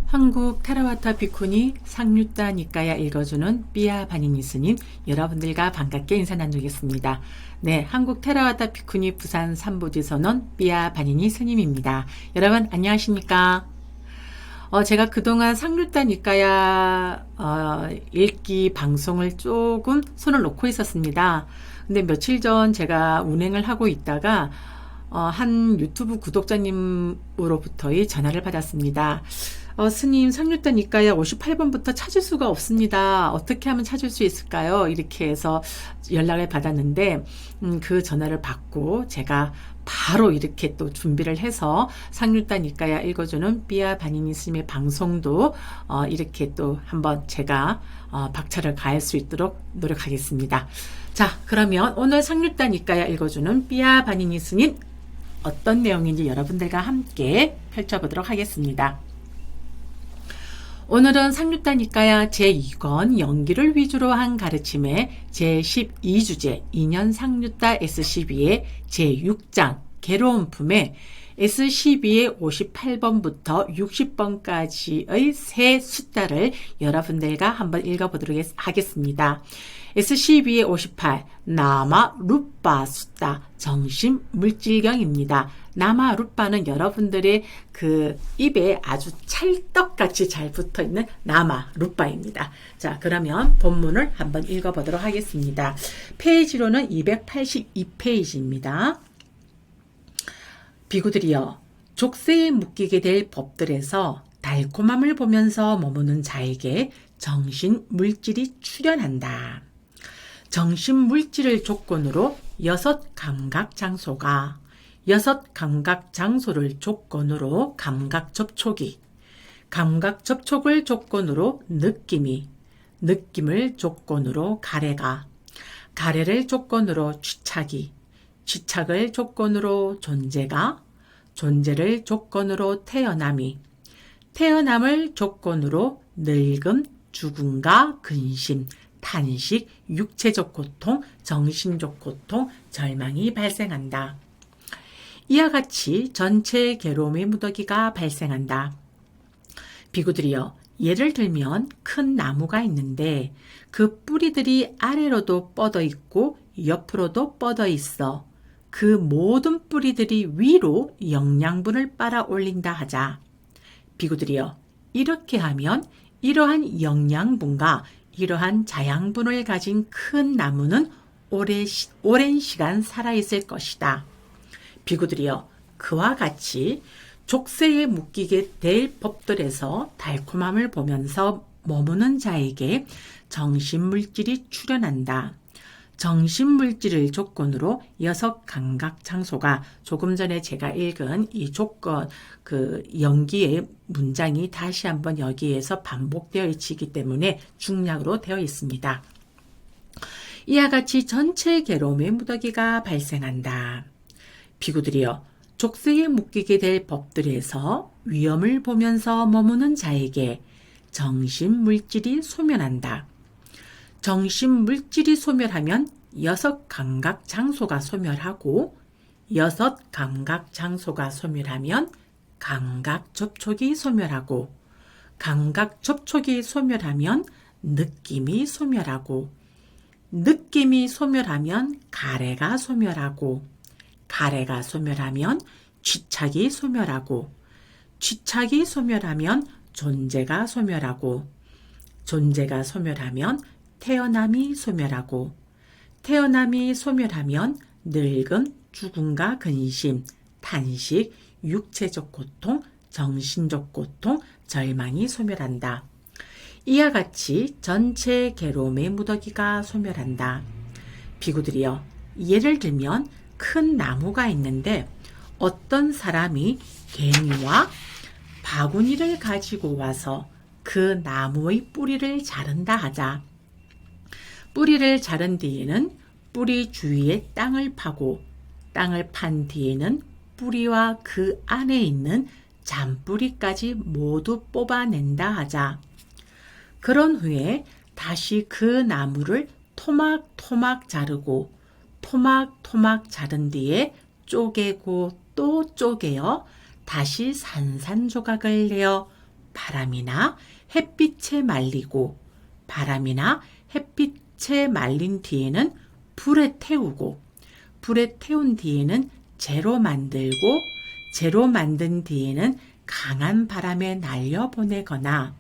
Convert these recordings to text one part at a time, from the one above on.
한국 테라와타 비쿠니 상류타 니까야 읽어주는 삐아 바니니 스님, 여러분들과 반갑게 인사 나누겠습니다. 네, 한국 테라와타 비쿠니 부산 삼보지선원 삐아 바니니 스님입니다. 여러분 안녕하십니까? 제가 그동안 상류타 니까야 읽기 방송을 조금 손을 놓고 있었습니다. 근데 며칠 전 제가 운행을 하고 있다가 한 유튜브 구독자님으로부터의 전화를 받았습니다. 스님, 상류타 니까야 58번부터 찾을 수가 없습니다. 어떻게 하면 찾을 수 있을까요? 이렇게 해서 연락을 받았는데 그 전화를 받고 제가 바로 이렇게 또 준비를 해서 상류타 니까야 읽어주는 삐아 바니니 스님의 방송도 이렇게 또 한번 제가 박차를 가할 수 있도록 노력하겠습니다. 자, 그러면 오늘 상류타 니까야 읽어주는 삐아 바니니 스님 어떤 내용인지 여러분들과 함께 펼쳐보도록 하겠습니다. 오늘은 상류타 니까야 제2권 연기를 위주로 한 가르침의 제12주제 2년 상류타 S12의 제6장 괴로운 품의 S12의 58번부터 60번까지의 세 숫자를 여러분들과 한번 읽어보도록 하겠습니다. S12의 58 나마 루빠 숫자 정신 물질경입니다. 나마 루빠는 여러분들의 그 입에 아주 찰떡같이 잘 붙어있는 나마 루빠입니다. 자, 그러면 본문을 한번 읽어보도록 하겠습니다. 페이지로는 282페이지입니다. 비구들이여, 족쇄에 묶이게 될 법들에서 달콤함을 보면서 머무는 자에게 정신 물질이 출현한다. 정신 물질을 조건으로 여섯 감각 장소가, 여섯 감각 장소를 조건으로 감각 접촉이, 감각 접촉을 조건으로 느낌이, 느낌을 조건으로 가래가, 가래를 조건으로 취착이, 취착을 조건으로 존재가, 존재를 조건으로 태어남이, 태어남을 조건으로 늙음, 죽음과 근심, 탄식, 육체적 고통, 정신적 고통, 절망이 발생한다. 이와 같이 전체 괴로움의 무더기가 발생한다. 비구들이여, 예를 들면 큰 나무가 있는데 그 뿌리들이 아래로도 뻗어 있고 옆으로도 뻗어 있어. 그 모든 뿌리들이 위로 영양분을 빨아 올린다 하자. 비구들이여, 이렇게 하면 이러한 영양분과 이러한 자양분을 가진 큰 나무는 오랜 시간 살아있을 것이다. 비구들이여, 그와 같이 족쇄에 묶이게 될 법들에서 달콤함을 보면서 머무는 자에게 정신물질이 출현한다. 정신물질을 조건으로 여섯 감각 장소가, 조금 전에 제가 읽은 이 조건, 그 연기의 문장이 다시 한번 여기에서 반복되어 있기 때문에 중략으로 되어 있습니다. 이와 같이 전체 괴로움의 무더기가 발생한다. 비구들이여, 족쇄에 묶이게 될 법들에서 위험을 보면서 머무는 자에게 정신물질이 소멸한다. 정신물질이 소멸하면 여섯 감각 장소가 소멸하고, 여섯 감각 장소가 소멸하면 감각 접촉이 소멸하고, 감각 접촉이 소멸하면 느낌이 소멸하고, 느낌이 소멸하면 가래가 소멸하고, 가래가 소멸하면 취착이 소멸하고, 취착이 소멸하면 존재가 소멸하고, 존재가 소멸하면 태어남이 소멸하고, 태어남이 소멸하면 늙음, 죽음과 근심, 탄식, 육체적 고통, 정신적 고통, 절망이 소멸한다. 이와 같이 전체 괴로움의 무더기가 소멸한다. 비구들이여, 예를 들면 큰 나무가 있는데 어떤 사람이 괭이와 바구니를 가지고 와서 그 나무의 뿌리를 자른다 하자. 뿌리를 자른 뒤에는 뿌리 주위에 땅을 파고, 땅을 판 뒤에는 뿌리와 그 안에 있는 잔뿌리까지 모두 뽑아낸다 하자. 그런 후에 다시 그 나무를 토막토막 자르고, 토막토막 자른 뒤에 쪼개고 또 쪼개어 다시 산산조각을 내어 바람이나 햇빛에 말리고 바람이나 햇빛에 말린 뒤에는 불에 태우고 불에 태운 뒤에는 재로 만들고 재로 만든 뒤에는 강한 바람에 날려보내거나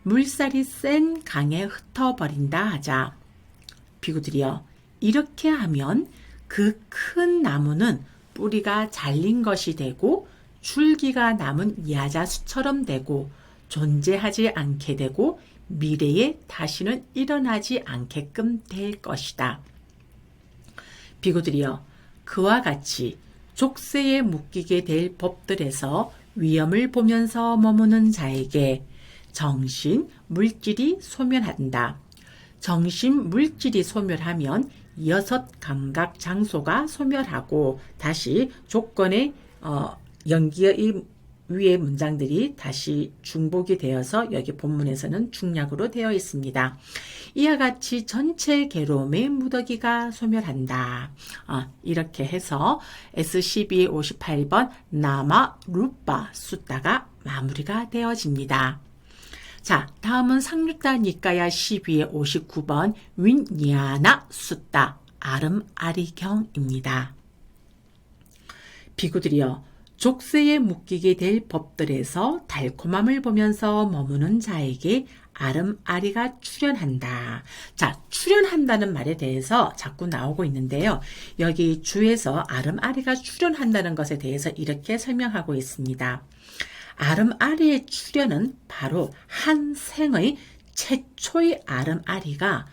물살이 센 강에 흩어버린다 하자. 비구들이여, 이렇게 하면 그 큰 나무는 뿌리가 잘린 것이 되고 줄기가 남은 야자수처럼 되고 존재하지 않게 되고 미래에 다시는 일어나지 않게끔 될 것이다. 비구들이여, 그와 같이 족쇄에 묶이게 될 법들에서 위험을 보면서 머무는 자에게 정신, 물질이 소멸한다. 정신, 물질이 소멸하면 6 감각 장소가 소멸하고 다시 조건의 연기의 위의 문장들이 다시 중복이 되어서 여기 본문에서는 중략으로 되어 있습니다. 이와 같이 전체 괴로움의 무더기가 소멸한다. 이렇게 해서 S12 58번 나마 루빠 숫다가 마무리가 되어집니다. 자, 다음은 상류다 니까야 12의 59번 윈야나 숫다 아름아리경입니다. 비구들이여, 족쇄에 묶이게 될 법들에서 달콤함을 보면서 머무는 자에게 아름아리가 출현한다. 자, 출현한다는 말에 대해서 자꾸 나오고 있는데요. 여기 주에서 아름아리가 출현한다는 것에 대해서 이렇게 설명하고 있습니다. 아름아리의 출현은 바로 한 생의 최초의 아름아리가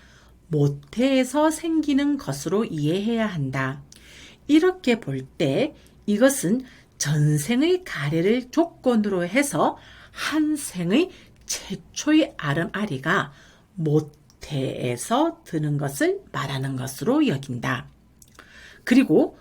모태에서 생기는 것으로 이해해야 한다. 이렇게 볼 때 이것은 전생의 가래를 조건으로 해서 한 생의 최초의 아름아리가 모태에서 드는 것을 말하는 것으로 여긴다. 그리고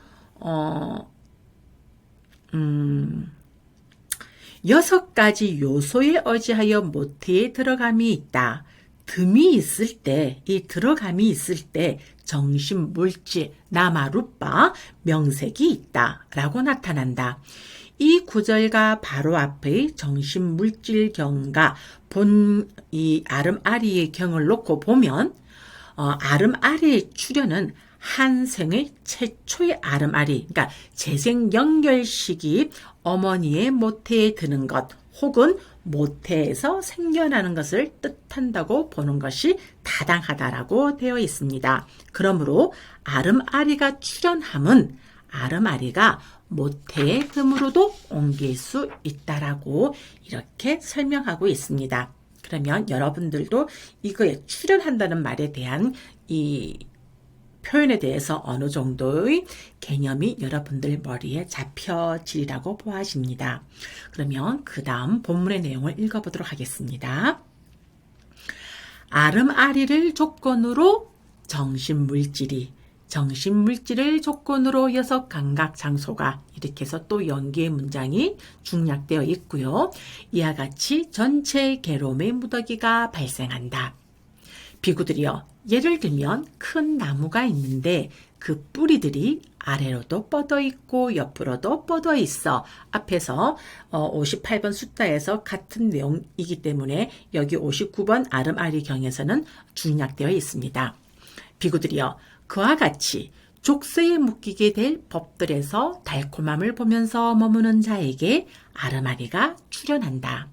6가지 요소에 의지하여 모태에 들어감이 있다. 듬이 있을 때, 이 들어감이 있을 때 정신, 물질, 나마루빠, 명색이 있다 라고 나타난다. 이 구절과 바로 앞의 정신, 물질 경과 본 이 아름아리의 경을 놓고 보면 아름아리의 출현은 한 생의 최초의 아름아리, 그러니까 재생 연결 시기 어머니의 모태에 드는 것 혹은 모태에서 생겨나는 것을 뜻한다고 보는 것이 타당하다라고 되어 있습니다. 그러므로 아름아리가 출현함은 아름아리가 모태의 틈으로도 옮길 수 있다라고 이렇게 설명하고 있습니다. 그러면 여러분들도 이거에 출현한다는 말에 대한 이 표현에 대해서 어느 정도의 개념이 여러분들 머리에 잡혀지리라고 보아집니다. 그러면 그 다음 본문의 내용을 읽어보도록 하겠습니다. 아름아리를 조건으로 정신물질이, 정신물질을 조건으로 6 감각 장소가, 이렇게 해서 또 연기의 문장이 중략되어 있고요. 이와 같이 전체 괴로움의 무더기가 발생한다. 비구들이여, 예를 들면 큰 나무가 있는데 그 뿌리들이 아래로도 뻗어 있고 옆으로도 뻗어 있어. 앞에서 58번 숫자에서 같은 내용이기 때문에 여기 59번 아름아리경에서는 중략되어 있습니다. 비구들이여, 그와 같이 족쇄에 묶이게 될 법들에서 달콤함을 보면서 머무는 자에게 아름아리가 출현한다.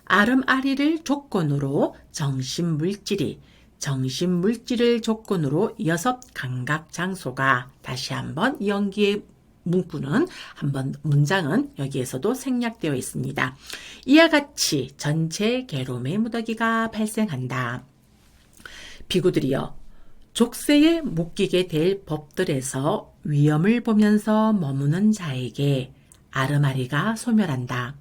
아름아리를 조건으로 정신물질이, 정신물질을 조건으로 6 감각 장소가, 다시 한번 연기의 문구는 한번 문장은 여기에서도 생략되어 있습니다. 이와 같이 전체 괴로움의 무더기가 발생한다. 비구들이여, 족쇄에 묶이게 될 법들에서 위험을 보면서 머무는 자에게 아름아리가 소멸한다.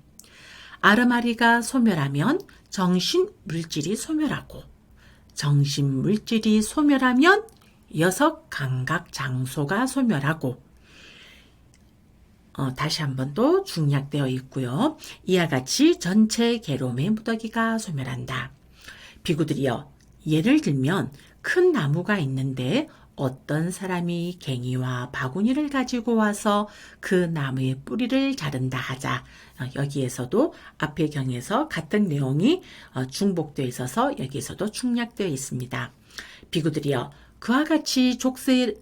아름아리가 소멸하면 정신 물질이 소멸하고, 정신 물질이 소멸하면 6 감각 장소가 소멸하고, 다시 한 번 더 중략되어 있고요. 이와 같이 전체 괴로움의 무더기가 소멸한다. 비구들이여, 예를 들면 큰 나무가 있는데 어떤 사람이 갱이와 바구니를 가지고 와서 그 나무의 뿌리를 자른다 하자. 여기에서도 앞의 경에서 같은 내용이 중복되어 있어서 여기에서도 충약되어 있습니다. 비구들이여, 그와 같이 족쇄에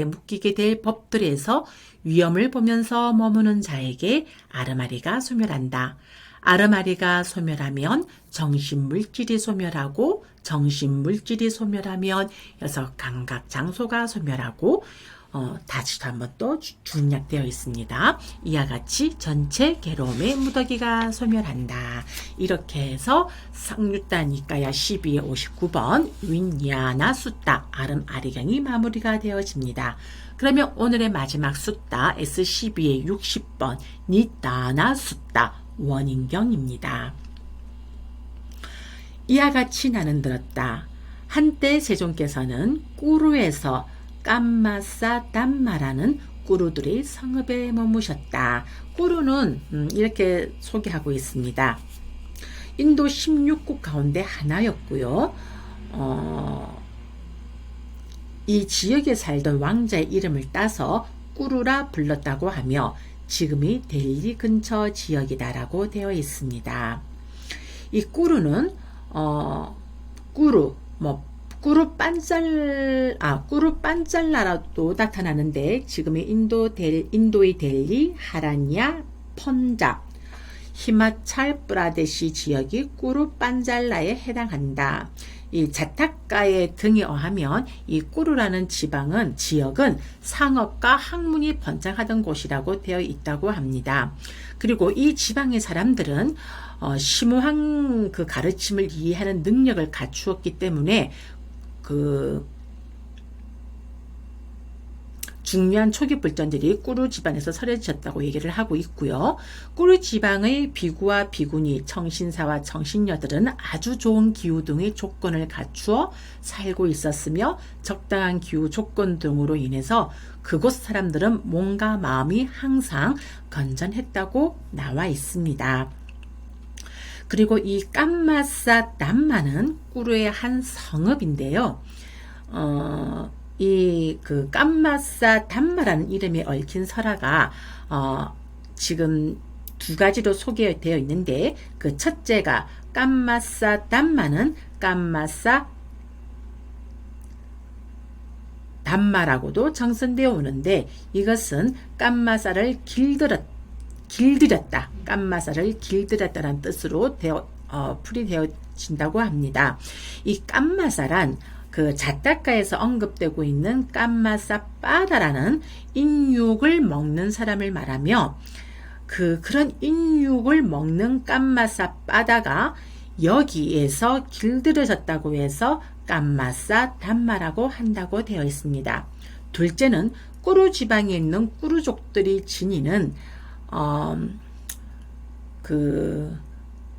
묶이게 될 법들에서 위험을 보면서 머무는 자에게 아르마리가 소멸한다. 아르마리가 소멸하면 정신물질이 소멸하고, 정신물질이 소멸하면 여섯 감각 장소가 소멸하고, 다시 한번 또 중약되어 있습니다. 이와 같이 전체 괴로움의 무더기가 소멸한다. 이렇게 해서 상류단 니까야 12의 59번 윈야나 숫다 아름 아리경이 마무리가 되어집니다. 그러면 오늘의 마지막 숫다 S12의 60번 니다나 숫다 원인경입니다. 이와 같이 나는 들었다. 한때 세종께서는 꾸루에서 깜마사 담마라는 꾸루들의 성읍에 머무셨다. 꾸루는 이렇게 소개하고 있습니다. 인도 16국 가운데 하나였고요. 이 지역에 살던 왕자의 이름을 따서 꾸루라 불렀다고 하며 지금이 델리 근처 지역이다라고 되어 있습니다. 이 꾸루는 꾸루 반잘라라도 나타나는데 지금의 인도의 델리, 하란야, 펀잡, 히마찰 프라데시 지역이 꾸루 반잘라에 해당한다. 이 자타카의 등에 의하면 이 꾸루라는 지역은 상업과 학문이 번창하던 곳이라고 되어 있다고 합니다. 그리고 이 지방의 사람들은 심오한 그 가르침을 이해하는 능력을 갖추었기 때문에 그 중요한 초기 불전들이 꾸루 지방에서 서려졌다고 얘기를 하고 있고요. 꾸루 지방의 비구와 비구니, 청신사와 청신녀들은 아주 좋은 기후 등의 조건을 갖추어 살고 있었으며 적당한 기후 조건 등으로 인해서 그곳 사람들은 몸과 마음이 항상 건전했다고 나와 있습니다. 그리고 이 깜마사 담마는 꾸루의 한 성읍인데요. 이 그 깜마사 담마라는 이름에 얽힌 설화가 지금 두 가지로 소개되어 있는데, 그 첫째가 깜마사 담마는 깜마사 담마라고도 정선되어 오는데, 이것은 깜마사를 길들였다, 깜마사를 길들였다는 뜻으로 풀이되어진다고 합니다. 이 깜마사란 그 자타카에서 언급되고 있는 깜마사 빠다라는 인육을 먹는 사람을 말하며, 그런 인육을 먹는 깜마사 빠다가 여기에서 길들여졌다고 해서 깜마사 담마라고 한다고 되어 있습니다. 둘째는 꾸루 지방에 있는 꾸루족들이 지니는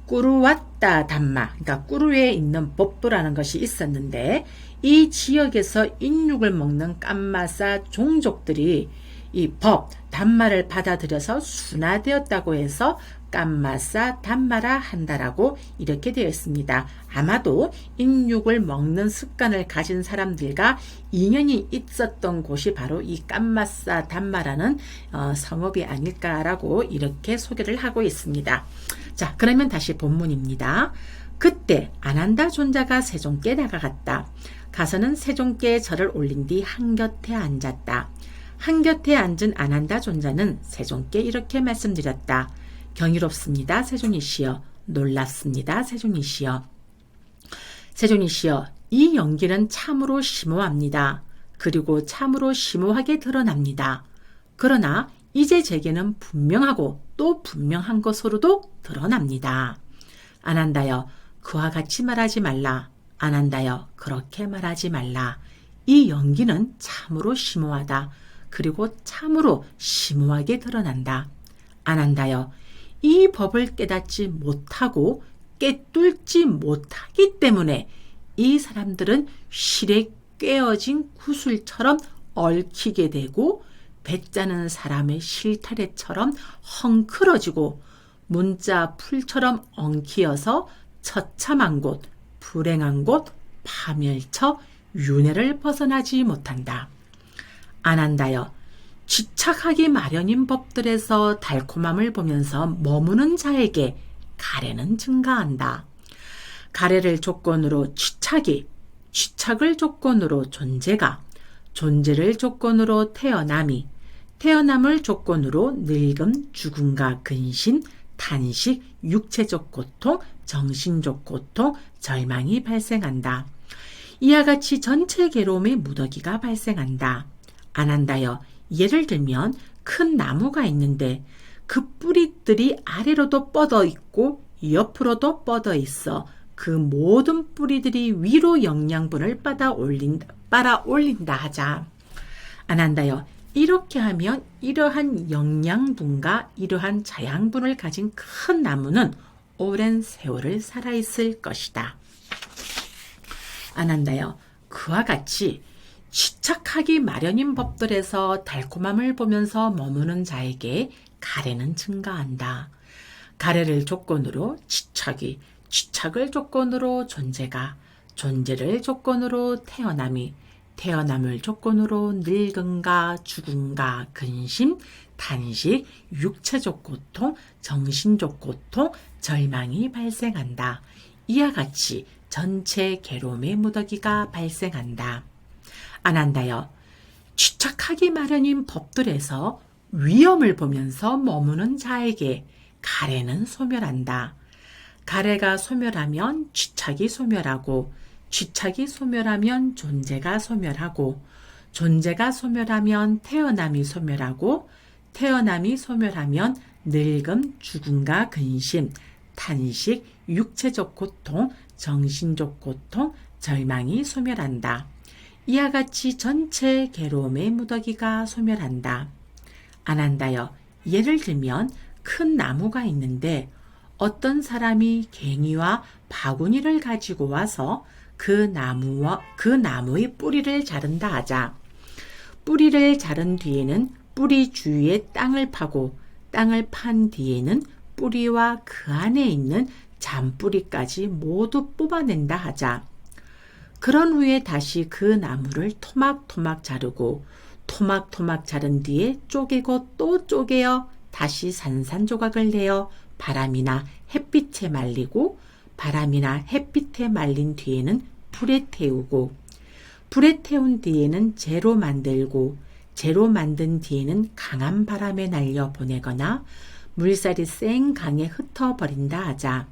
꾸루왔다 담마, 그러니까 꾸루에 있는 법도라는 것이 있었는데, 이 지역에서 인육을 먹는 깜마사 종족들이 이 법, 담마를 받아들여서 순화되었다고 해서 깜마사 담마라 한다라고 이렇게 되어 있습니다. 아마도 인육을 먹는 습관을 가진 사람들과 인연이 있었던 곳이 바로 이 깜마사 담마라는 성읍이 아닐까라고 이렇게 소개를 하고 있습니다. 자, 그러면 다시 본문입니다. 그때 아난다 존자가 세종께 다가갔다. 가서는 세종께 절을 올린 뒤 한곁에 앉았다. 한곁에 앉은 아난다 존자는 세종께 이렇게 말씀드렸다. 경이롭습니다, 세존이시여. 놀랍습니다, 세존이시여. 세존이시여, 이 연기는 참으로 심오합니다. 그리고 참으로 심오하게 드러납니다. 그러나 이제 제게는 분명하고 또 분명한 것으로도 드러납니다. 아난다여, 그와 같이 말하지 말라. 아난다여, 그렇게 말하지 말라. 이 연기는 참으로 심오하다. 그리고 참으로 심오하게 드러난다. 아난다여, 이 법을 깨닫지 못하고 깨뚫지 못하기 때문에 이 사람들은 실에 꿰어진 구슬처럼 얽히게 되고, 배짜는 사람의 실타래처럼 헝클어지고 문자 풀처럼 엉키어서 처참한 곳, 불행한 곳, 파멸처 윤회를 벗어나지 못한다. 안한다여 지착하기 마련인 법들에서 달콤함을 보면서 머무는 자에게 가래는 증가한다. 가래를 조건으로 지착이, 지착을 조건으로 존재가, 존재를 조건으로 태어남이, 태어남을 조건으로 늙음, 죽음과 근심, 탄식, 육체적 고통, 정신적 고통, 절망이 발생한다. 이와 같이 전체 괴로움의 무더기가 발생한다. 안한다여 예를 들면 큰 나무가 있는데 그 뿌리들이 아래로도 뻗어 있고 옆으로도 뻗어 있어 그 모든 뿌리들이 위로 영양분을 빨아 올린다 하자. 안한다여 이렇게 하면 이러한 영양분과 이러한 자양분을 가진 큰 나무는 오랜 세월을 살아있을 것이다. 안한다여 그와 같이 지착하기 마련인 법들에서 달콤함을 보면서 머무는 자에게 가래는 증가한다. 가래를 조건으로 지착이, 지착을 조건으로 존재가, 존재를 조건으로 태어남이, 태어남을 조건으로 늙음과 죽음과 근심, 탄식, 육체적 고통, 정신적 고통, 절망이 발생한다. 이와 같이 전체 괴로움의 무더기가 발생한다. 안한다여 지착하기 마련인 법들에서 위험을 보면서 머무는 자에게 가래는 소멸한다. 가래가 소멸하면 지착이 소멸하고, 지착이 소멸하면 존재가 소멸하고, 존재가 소멸하면 태어남이 소멸하고, 태어남이 소멸하면 늙음, 죽음과 근심, 탄식, 육체적 고통, 정신적 고통, 절망이 소멸한다. 이와 같이 전체 괴로움의 무더기가 소멸한다. 안한다여 예를 들면 큰 나무가 있는데 어떤 사람이 괭이와 바구니를 가지고 와서 그 나무의 뿌리를 자른다 하자. 뿌리를 자른 뒤에는 뿌리 주위에 땅을 파고 땅을 판 뒤에는 뿌리와 그 안에 있는 잔뿌리까지 모두 뽑아낸다 하자. 그런 후에 다시 그 나무를 토막토막 자르고 토막토막 자른 뒤에 쪼개고 또 쪼개어 다시 산산조각을 내어 바람이나 햇빛에 말리고, 바람이나 햇빛에 말린 뒤에는 불에 태우고, 불에 태운 뒤에는 재로 만들고, 재로 만든 뒤에는 강한 바람에 날려 보내거나 물살이 센 강에 흩어버린다 하자.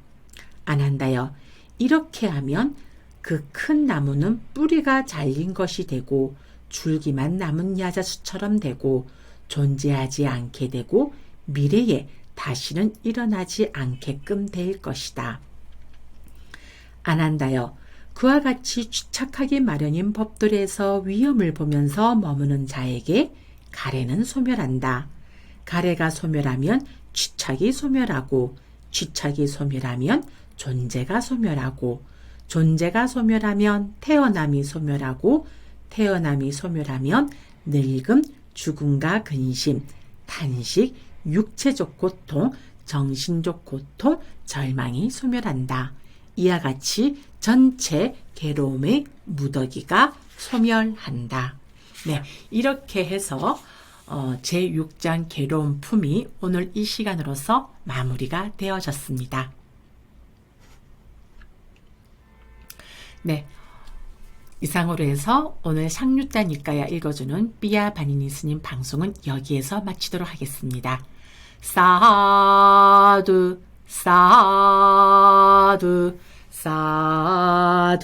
안한다여 이렇게 하면 그 큰 나무는 뿌리가 잘린 것이 되고 줄기만 남은 야자수처럼 되고 존재하지 않게 되고 미래에 다시는 일어나지 않게끔 될 것이다. 안한다여 그와 같이 집착하기 마련인 법들에서 위험을 보면서 머무는 자에게 가래는 소멸한다. 가래가 소멸하면 집착이 소멸하고, 집착이 소멸하면 존재가 소멸하고, 존재가 소멸하면 태어남이 소멸하고, 태어남이 소멸하면 늙음, 죽음과 근심, 탄식, 육체적 고통, 정신적 고통, 절망이 소멸한다. 이와 같이 전체 괴로움의 무더기가 소멸한다. 네, 이렇게 해서 제6장 괴로운 품이 오늘 이 시간으로서 마무리가 되어졌습니다. 네, 이상으로 해서 오늘 상류자 니까야 읽어주는 삐아 바니니 스님 방송은 여기에서 마치도록 하겠습니다. 사두 사두 사두